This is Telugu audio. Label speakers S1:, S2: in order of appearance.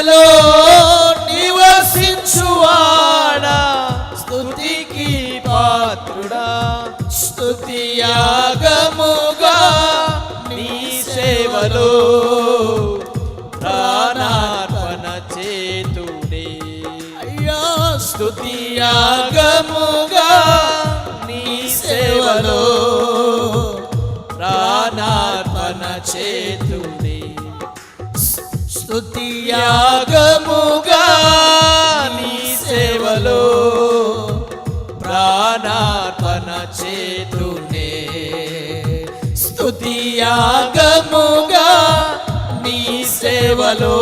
S1: మనలో నివసించువాడా, స్తుతికి పాత్రుడా, స్తుతియాగముగా నీ సేవలో ప్రాణార్పణ చేతుడే. అయ్యా స్తుతియాగముగా నీ సేవలో ప్రాణార్పణ చేతుడే. స్తుతియాగముగా నీ సేవలో ప్రాణార్పణ చేతునే. స్తుతియాగముగా నీ సేవలో